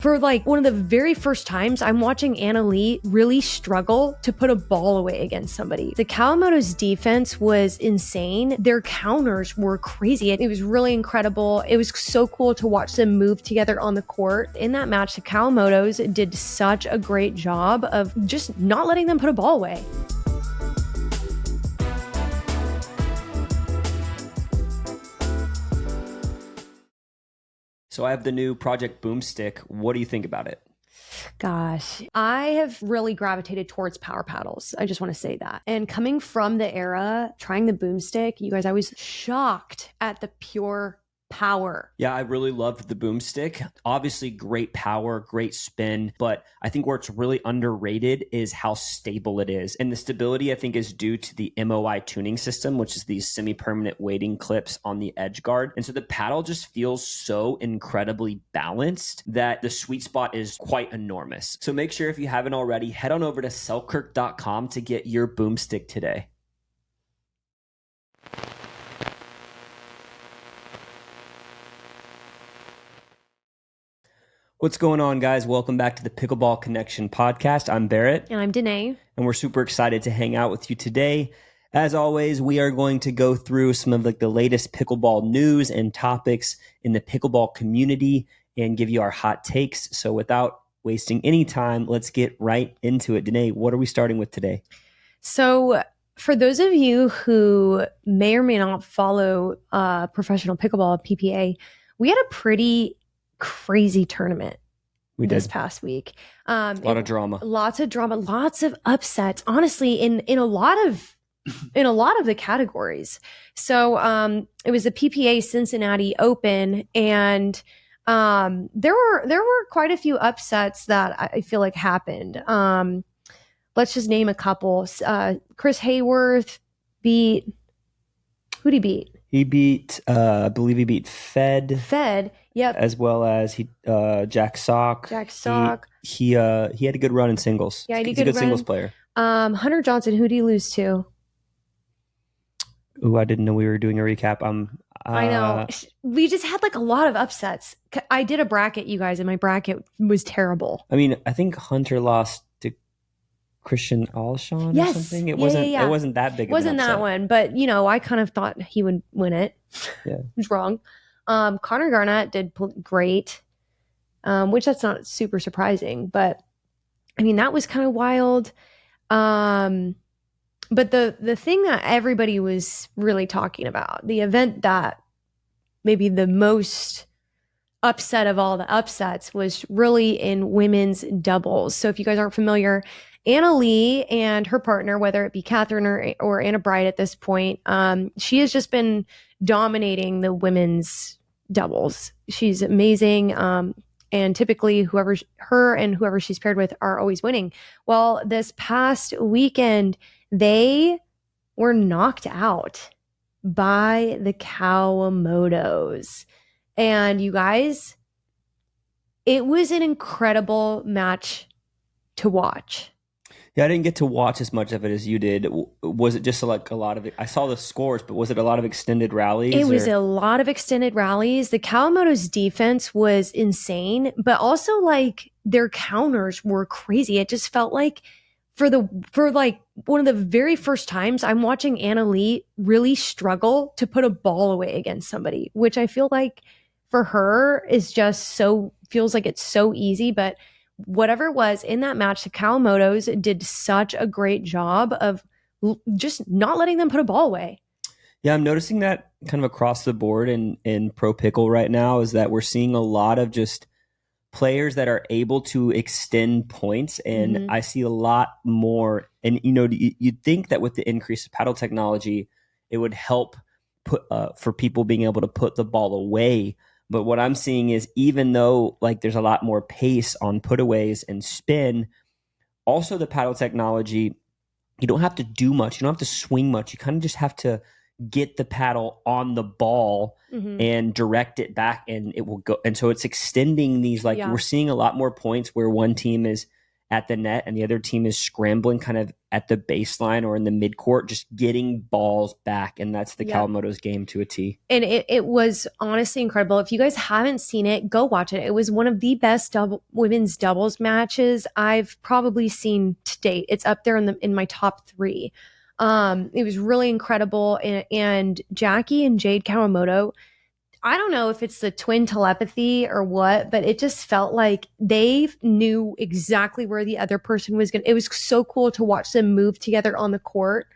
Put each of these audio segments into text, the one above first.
For like one of the very first times, I'm watching Leigh really struggle to put a ball away against somebody. The Kawamoto's defense was insane. Their counters were crazy. It was really incredible. It was so cool to watch them move together on the court. In that match, the Kawamotos did such a great job of just not letting them put a ball away. So I have the new Project Boomstik. What do you think about it? Gosh, I have really gravitated towards power paddles. I just want to say that. And coming from the era, trying the Boomstik, you guys, I was shocked at the pure power. Yeah, I really loved the Boomstik. Obviously, great power, great spin, but I think where it's really underrated is how stable it is. And the stability, I think, is due to the MOI tuning system, which is these semi-permanent weighting clips on the edge guard. And so the paddle just feels so incredibly balanced that the sweet spot is quite enormous. So make sure if you haven't already, head on over to Selkirk.com to get your Boomstik today. What's going on, guys? Welcome back to the Pickleball Connection Podcast. I'm Barrett. And I'm Danea. And we're super excited to hang out with you today. As always, we are going to go through some of the latest pickleball news and topics in the pickleball community and give you our hot takes. So without wasting any time, let's get right into it. Danea, what are we starting with today? So for those of you who may or may not follow professional pickleball, PPA, we had a pretty crazy tournament this past week. A lot of drama, lots of upsets, honestly, in a lot of the categories. So it was the PPA Cincinnati Open, and there were quite a few upsets that I feel like happened. Let's just name a couple. Chris Hayworth beat, who'd he beat? He beat, I believe he beat Fed. Yep. As well as Jack Sock. He had a good run in singles. Yeah, he's a good singles player. Hunter Johnson, who did he lose to? Ooh, I didn't know we were doing a recap. I know. We just had like a lot of upsets. I did a bracket, you guys, and my bracket was terrible. I mean, I think Hunter lost to Christian Alshon or something. It wasn't that big of an upset. Wasn't that one, but I kind of thought he would win it. Yeah. I was wrong. Connor Garnett did great, which that's not super surprising, but I mean, that was kind of wild. But the thing that everybody was really talking about, the event that maybe the most upset of all the upsets was really in women's doubles. So if you guys aren't familiar, Leigh and her partner, whether it be Catherine or Anna Bright at this point, she has just been dominating the women's doubles. She's amazing. And typically whoever she's paired with are always winning. Well, this past weekend, they were knocked out by the Kawamotos. And you guys, it was an incredible match to watch. Yeah, I didn't get to watch as much of it as you did. Was it just like a lot of it? I saw the scores, but was it a lot of extended rallies? It was a lot of extended rallies. The Kawamoto's defense was insane, but also like their counters were crazy. It just felt like for like one of the very first times, I'm watching Leigh really struggle to put a ball away against somebody, which I feel like for her is just feels like it's so easy, but whatever it was in that match, the Kawamotos did such a great job of just not letting them put a ball away. Yeah, I'm noticing that kind of across the board in Pro Pickle right now is that we're seeing a lot of just players that are able to extend points. And I see a lot more. And, you'd think that with the increase of paddle technology, it would help for people being able to put the ball away. But what I'm seeing is even though like there's a lot more pace on putaways and spin, also the paddle technology, you don't have to do much. You don't have to swing much. You kind of just have to get the paddle on the ball and direct it back and it will go. And so it's extending these, we're seeing a lot more points where one team is at the net and the other team is scrambling kind of at the baseline or in the midcourt, just getting balls back. And that's the Kawamoto's game to a T. And it was honestly incredible. If you guys haven't seen it, go watch it. It was one of the best women's doubles matches I've probably seen to date. It's up there in my top 3. It was really incredible. And Jackie and Jade Kawamoto, I don't know if it's the twin telepathy or what, but it just felt like they knew exactly where the other person was going to. It was so cool to watch them move together on the court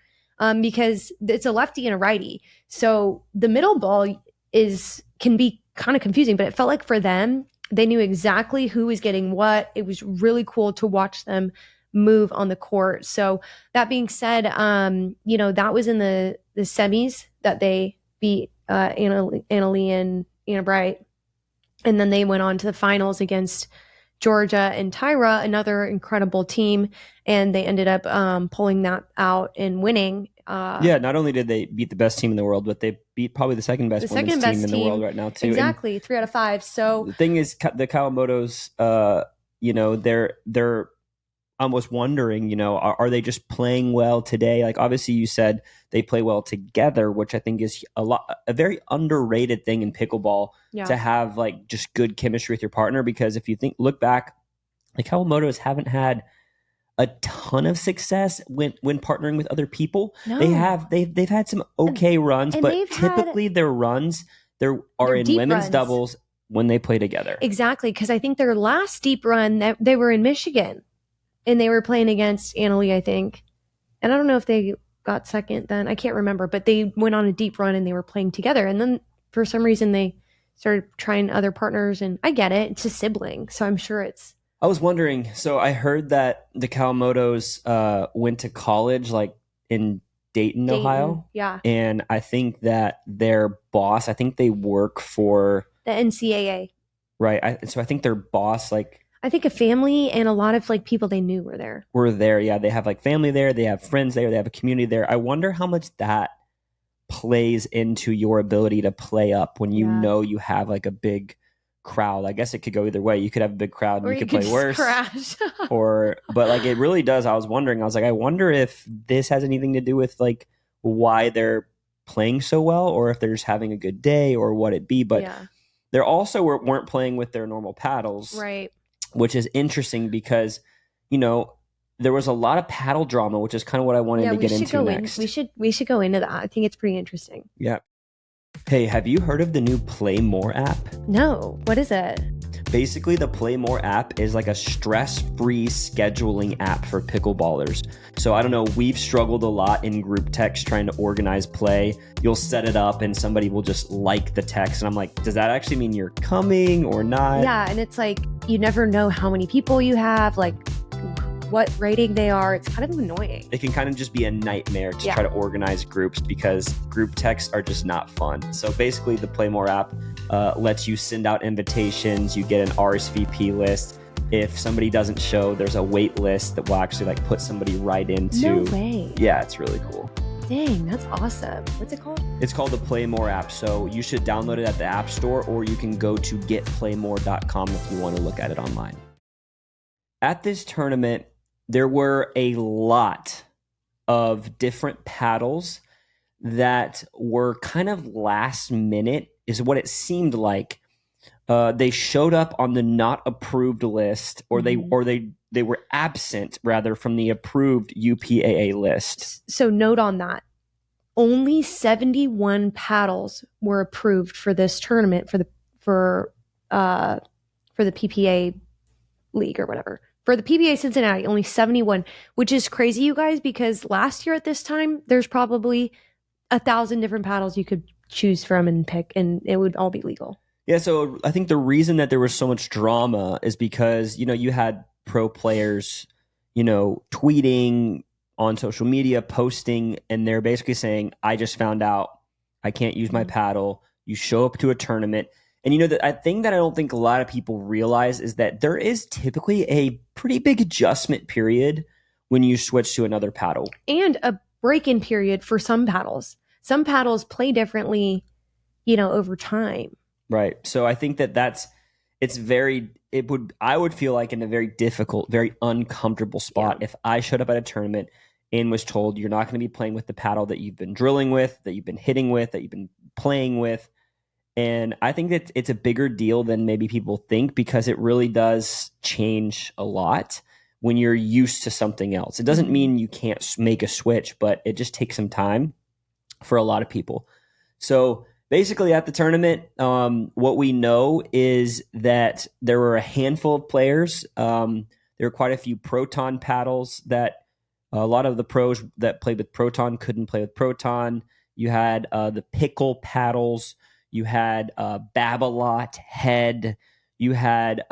because it's a lefty and a righty. So the middle ball can be kind of confusing, but it felt like for them, they knew exactly who was getting what. It was really cool to watch them move on the court. So that being said, that was in the semis that they beat Anna Leigh and Anna Bright. And then they went on to the finals against Georgia and Tyra, another incredible team. And they ended up pulling that out and winning. Not only did they beat the best team in the world, but they beat probably the second best women's team in the world right now, too. Exactly. And 3 out of 5. So the thing is, the Kawamotos, they're almost wondering, are they just playing well today? Like, obviously you said they play well together, which I think is a very underrated thing in pickleball to have like just good chemistry with your partner. Because if you look back, the Kawamotos haven't had a ton of success when partnering with other people. No. They've had some okay runs, but typically their runs are in women's doubles when they play together. Exactly, because I think their last deep run, they were in Michigan. And they were playing against Anna Leigh, I think. And I don't know if they got second then. I can't remember. But they went on a deep run and they were playing together. And then for some reason they started trying other partners. And I get it. It's a sibling. So I'm sure it's... I was wondering. So I heard that the Kawamotos went to college like in Dayton, Ohio. Yeah. And I think that their boss, I think they work for... the NCAA. Right. So I think their boss I think a family and a lot of like people they knew were there. Yeah. They have like family there. They have friends there. They have a community there. I wonder how much that plays into your ability to play up when you know you have like a big crowd. I guess it could go either way. You could have a big crowd and you could play worse. Crash. But like it really does. I was wondering, I wonder if this has anything to do with like why they're playing so well or if they're just having a good day or what it be. But they're also weren't playing with their normal paddles. Right. Which is interesting because, there was a lot of paddle drama, which is kind of what I wanted to get into next. We should go into that. I think it's pretty interesting. Yeah. Hey, have you heard of the new Play More app? No. What is it? Basically, the Play More app is like a stress-free scheduling app for pickleballers. So I don't know, we've struggled a lot in group text trying to organize play. You'll set it up and somebody will just like the text. And I'm like, does that actually mean you're coming or not? Yeah, and it's like, you never know how many people you have, like what rating they are. It's kind of annoying. It can kind of just be a nightmare to try to organize groups because group texts are just not fun. So basically the Play More app lets you send out invitations. You get an RSVP list. If somebody doesn't show, there's a wait list that will actually like put somebody right into. No way. Yeah, it's really cool. Dang, that's awesome. What's it called? It's called the Play More app. So you should download it at the App Store or you can go to getplaymore.com if you want to look at it online. At this tournament, there were a lot of different paddles that were kind of last minute, is what it seemed like. They showed up on the not approved list, or they were absent rather from the approved UPAA list. So note on that, only 71 paddles were approved for this tournament for the PPA league or whatever. For the PPA Cincinnati, only 71, which is crazy, you guys, because last year at this time, there's probably 1,000 different paddles you could choose from and pick, and it would all be legal. Yeah, so I think the reason that there was so much drama is because, you had pro players, tweeting on social media, posting, and they're basically saying, I just found out I can't use my paddle. You show up to a tournament. And the thing that I don't think a lot of people realize is that there is typically a pretty big adjustment period when you switch to another paddle. And a break-in period for some paddles. Some paddles play differently, over time. Right. So I think that I would feel like in a very difficult, very uncomfortable spot if I showed up at a tournament and was told you're not going to be playing with the paddle that you've been drilling with, that you've been hitting with, that you've been playing with. And I think that it's a bigger deal than maybe people think, because it really does change a lot when you're used to something else. It doesn't mean you can't make a switch, but it just takes some time for a lot of people. So basically at the tournament, what we know is that there were a handful of players. There were quite a few Proton paddles that a lot of the pros that played with Proton couldn't play with Proton. You had the Pickle paddles. You had Babolat head. You had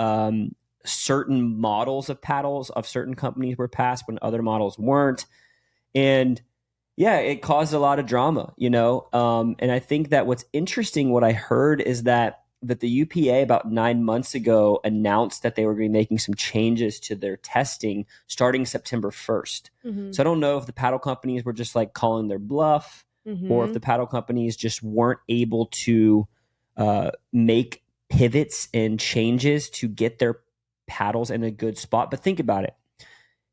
certain models of paddles of certain companies were passed when other models weren't. And yeah, it caused a lot of drama, you know. And I think that what's interesting, what I heard is that the UPA about 9 months ago announced that they were going to be making some changes to their testing starting September 1st. So I don't know if the paddle companies were just like calling their bluff, or if the paddle companies just weren't able to make pivots and changes to get their paddles in a good spot. But think about it.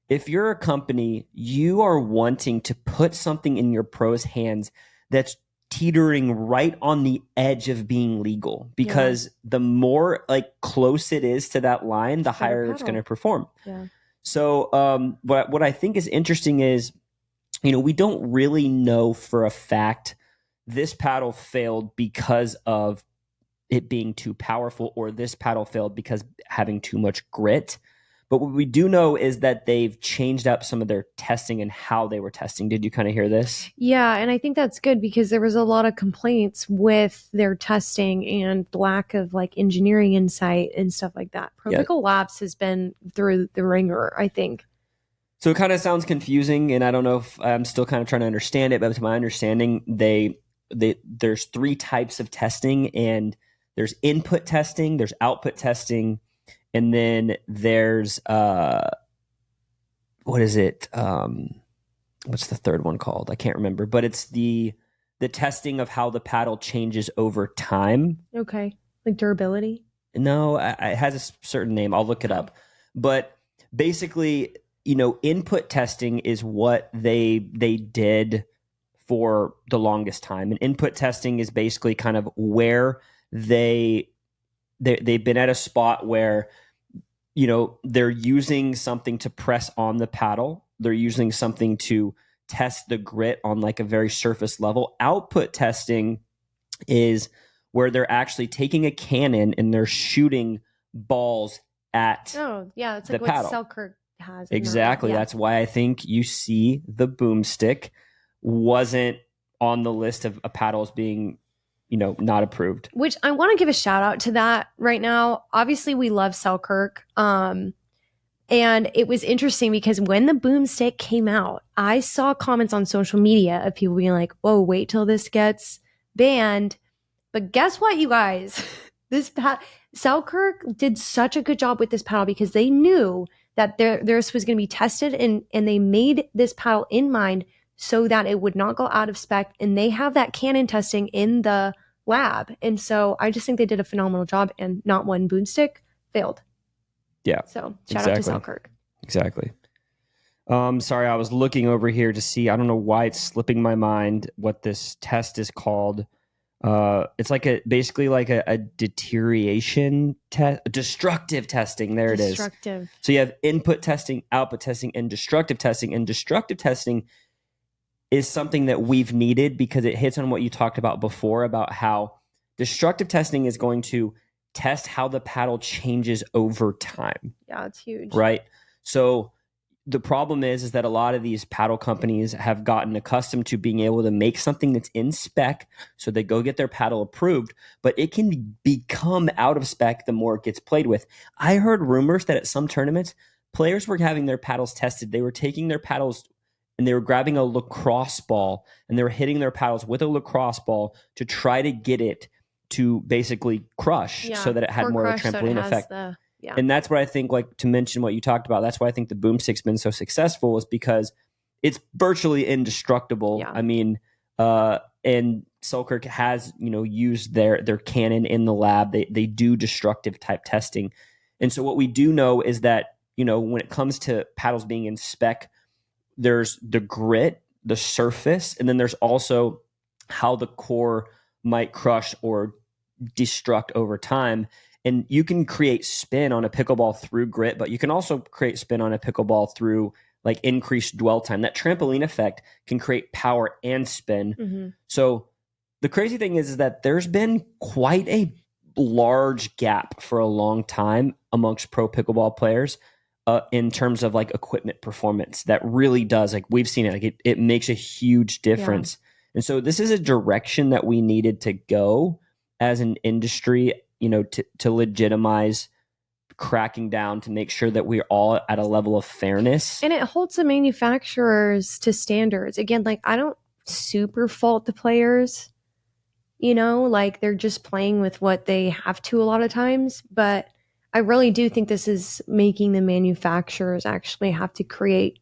If you're a company, you are wanting to put something in your pros' hands that's teetering right on the edge of being legal, because the more like close it is to that line, the higher it's going to perform. So what I think is interesting is, you know, we don't really know for a fact this paddle failed because of it being too powerful, or this paddle failed because having too much grit. But what we do know is that they've changed up some of their testing and how they were testing. Did you kind of hear this? Yeah, and I think that's good, because there was a lot of complaints with their testing and lack of like engineering insight and stuff like that. Pickle Labs has been through the ringer, I think. So it kind of sounds confusing, and I don't know if I'm still kind of trying to understand it, but to my understanding, there's 3 types of testing, and there's input testing, there's output testing, and then there's what is it? What's the third one called? I can't remember, but it's the testing of how the paddle changes over time. Okay, like durability? No, it has a certain name. I'll look it up. But basically, you know, input testing is what they did for the longest time. And input testing is basically kind of where they've been at a spot where, you know, they're using something to press on the paddle. They're using something to test the grit on like a very surface level. Output testing is where they're actually taking a cannon and they're shooting balls at it's the like paddle. what Selkirk has. Exactly. That's why I think you see the Boomstik wasn't on the list of paddles being, you know, not approved. Which I want to give a shout out to that right now. Obviously, we love Selkirk. And it was interesting because when the Boomstik came out, I saw comments on social media of people being like, "Whoa, wait till this gets banned." But guess what, you guys? Selkirk did such a good job with this paddle, because they knew that theirs was going to be tested, and they made this paddle in mind so that it would not go out of spec. And they have that cannon testing in the lab. And so I just think they did a phenomenal job, and not one Boomstik failed. Yeah. So shout out to Selkirk. Exactly. Sorry, I was looking over here to see, I don't know why it's slipping my mind what this test is called. It's like basically like a deterioration test, destructive testing. There it is. Destructive. So you have input testing, output testing, and destructive testing. And destructive testing is something that we've needed, because it hits on what you talked about before, about how destructive testing is going to test how the paddle changes over time. Yeah, it's huge. Right? So the problem is that a lot of these paddle companies have gotten accustomed to being able to make something that's in spec, so they go get their paddle approved, but it can become out of spec the more it gets played with. I heard rumors that at some tournaments, players were having their paddles tested. They were taking their paddles and they were grabbing a lacrosse ball and they were hitting their paddles with a lacrosse ball to try to get it to basically crush, so that it had more of a trampoline effect. And that's what I think, like, to mention what you talked about, that's why I think the Boomstik's been so successful, is because it's virtually indestructible. I mean, And Selkirk has, used their cannon in the lab. They do destructive type testing. And so what we do know is that, when it comes to paddles being in spec, there's the grit, the surface, and then there's also how the core might crush or destruct over time. And you can create spin on a pickleball through grit, but you can also create spin on a pickleball through like increased dwell time. That trampoline effect can create power and spin. Mm-hmm. So the crazy thing is that there's been quite a large gap for a long time amongst pro pickleball players in terms of like equipment performance. That really does, like we've seen it, like it makes a huge difference. Yeah. And so this is a direction that we needed to go as an industry, to legitimize cracking down to make sure that we're all at a level of fairness. And it holds the manufacturers to standards. Again, like I don't super fault the players, like they're just playing with what they have to a lot of times. But I really do think this is making the manufacturers actually have to create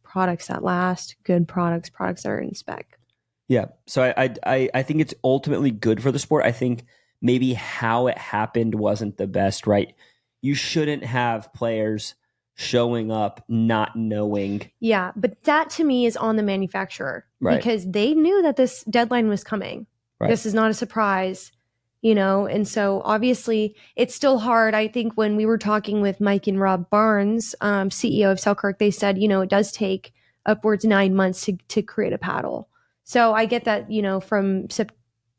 products that last, good products that are in spec. Yeah. So I think it's ultimately good for the sport. I think maybe how it happened wasn't the best, right? You shouldn't have players showing up not knowing. Yeah, but that to me is on the manufacturer, right? Because they knew that this deadline was coming. Right. This is not a surprise, and so obviously it's still hard. I think when we were talking with Mike and Rob Barnes, CEO of Selkirk, they said, it does take upwards 9 months to create a paddle. So I get that, from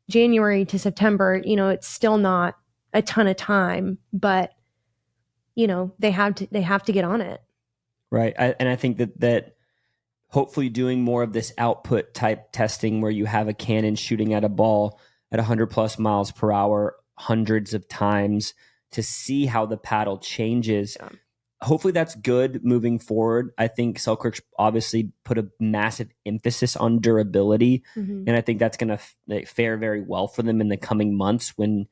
January to September, it's still not a ton of time, but they have to get on it. Right. And I think that hopefully doing more of this output type testing where you have a cannon shooting at a ball at 100 plus miles per hour, hundreds of times to see how the paddle changes. Yeah. Hopefully that's good moving forward. I think Selkirk's obviously put a massive emphasis on durability. Mm-hmm. And I think that's going to fare very well for them in the coming months when,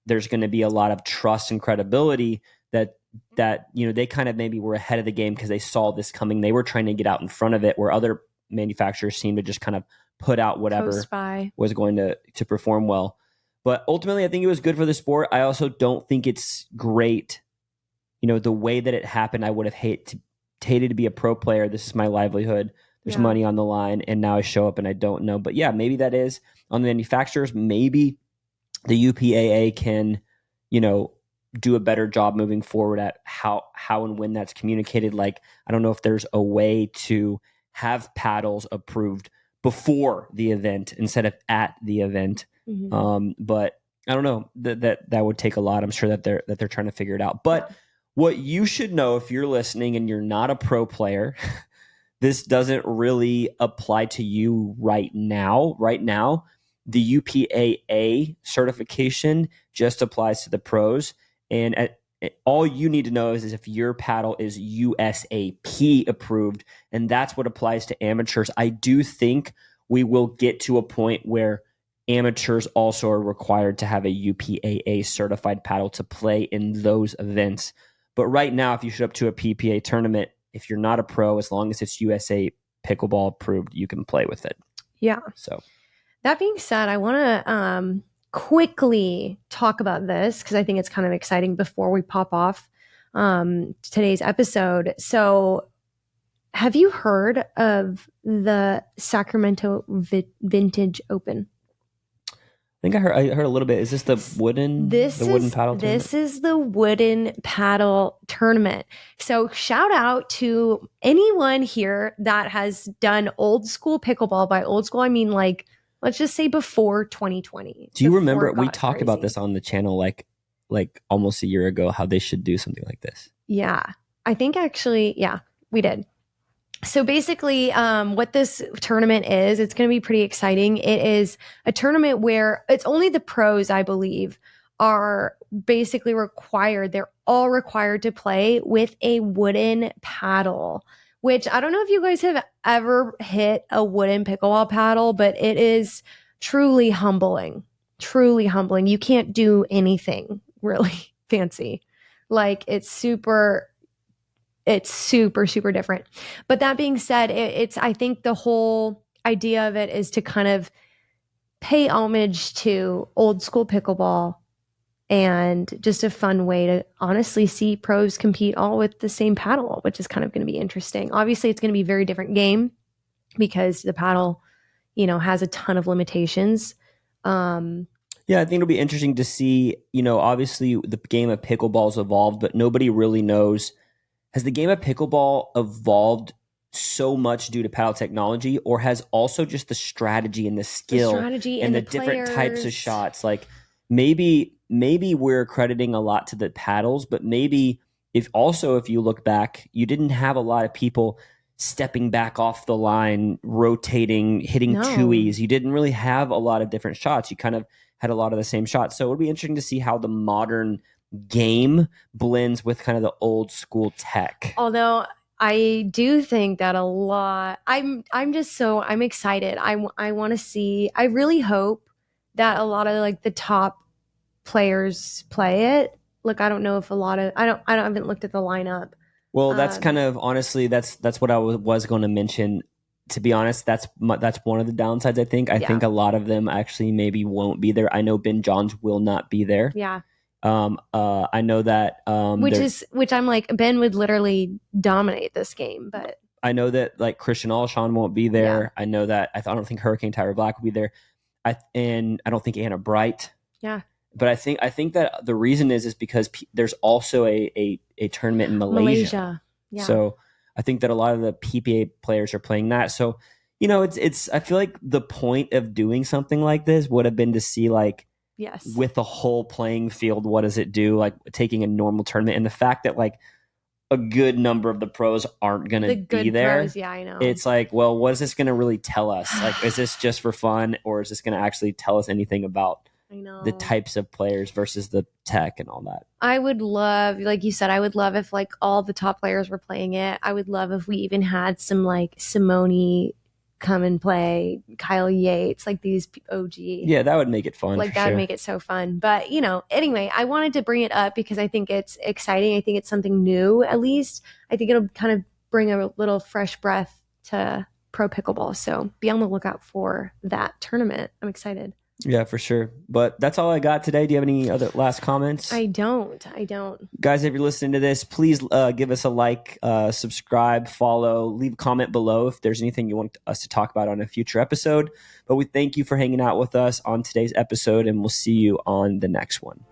there's going to be a lot of trust and credibility that they kind of maybe were ahead of the game because they saw this coming. They were trying to get out in front of it, where other manufacturers seem to just kind of put out whatever was going to perform well. But ultimately, I think it was good for the sport. I also don't think it's great. The way that it happened, I would have hated to be a pro player. This is my livelihood. There's money on the line, and now I show up and I don't know. But yeah, maybe that is on the manufacturers. Maybe the UPAA can, do a better job moving forward at how and when that's communicated. Like, I don't know if there's a way to have paddles approved before the event instead of at the event. Mm-hmm. But I don't know, that would take a lot. I'm sure that they're trying to figure it out. But what you should know if you're listening and you're not a pro player, this doesn't really apply to you right now. Right now, the UPAA certification just applies to the pros. And all you need to know is if your paddle is USAP approved, and that's what applies to amateurs. I do think we will get to a point where amateurs also are required to have a UPAA certified paddle to play in those events. But right now, if you show up to a PPA tournament, if you're not a pro, as long as it's USA Pickleball approved, you can play with it. Yeah. So that being said, I want to quickly talk about this because I think it's kind of exciting before we pop off today's episode. So have you heard of the Sacramento Vintage Open? I think I heard a little bit. Is this the wooden paddle tournament? This is the wooden paddle tournament. So shout out to anyone here that has done old school pickleball. By old school, I mean like, let's just say before 2020. Do you remember we talked about this on the channel like almost a year ago, how they should do something like this? Yeah, I think actually, yeah, we did. So basically, what this tournament is, it's going to be pretty exciting. It is a tournament where it's only the pros, I believe, are basically required. They're all required to play with a wooden paddle, which I don't know if you guys have ever hit a wooden pickleball paddle, but it is truly humbling. Truly humbling. You can't do anything really fancy. Like it's super, super different. But that being said, it's I think the whole idea of it is to kind of pay homage to old school pickleball and just a fun way to honestly see pros compete all with the same paddle, which is kind of going to be interesting. Obviously, it's going to be a very different game because the paddle, has a ton of limitations. Yeah, I think it'll be interesting to see, obviously the game of pickleball's evolved, but nobody really knows. Has the game of pickleball evolved so much due to paddle technology, or has also just the strategy and the skill and the different types of shots? Like maybe we're crediting a lot to the paddles, but maybe if you look back, you didn't have a lot of people stepping back off the line, rotating, hitting two-ees. You didn't really have a lot of different shots. You kind of had a lot of the same shots. So it would be interesting to see how the modern game blends with kind of the old school tech. Although I do think that a lot, I'm excited. I want to see, I really hope that a lot of like the top players play it. Look, I don't know if a lot of, I haven't looked at the lineup. Well, that's kind of, honestly, that's what I was going to mention. To be honest, that's one of the downsides, I think. I think a lot of them actually maybe won't be there. I know Ben Johns will not be there. Yeah. I know that which I'm like, Ben would literally dominate this game, but I know that like Christian Alshon won't be there. Yeah. I know that I don't think Hurricane Tyra Black will be there. And I don't think Anna Bright. Yeah. But I think that the reason is because there's also a tournament in Malaysia. Yeah. So I think that a lot of the PPA players are playing that. So, it's I feel like the point of doing something like this would have been to see like, yes, with the whole playing field, what does it do? Like taking a normal tournament, and the fact that like a good number of the pros aren't going to be there. Pros, yeah, I know. It's like, well, what is this going to really tell us? Like, is this just for fun, or is this going to actually tell us anything about the types of players versus the tech and all that? I would love, like you said, I would love if like all the top players were playing it. I would love if we even had some like Simone come and play, Kyle Yates, like these OG. Yeah, that would make it fun. Like that would make it so fun. But, anyway, I wanted to bring it up because I think it's exciting. I think it's something new, at least. I think it'll kind of bring a little fresh breath to pro pickleball. So be on the lookout for that tournament. I'm excited. Yeah, for sure. But that's all I got today. Do you have any other last comments? I don't. Guys, if you're listening to this, please give us a like, subscribe, follow, leave a comment below if there's anything you want us to talk about on a future episode. But we thank you for hanging out with us on today's episode, and we'll see you on the next one.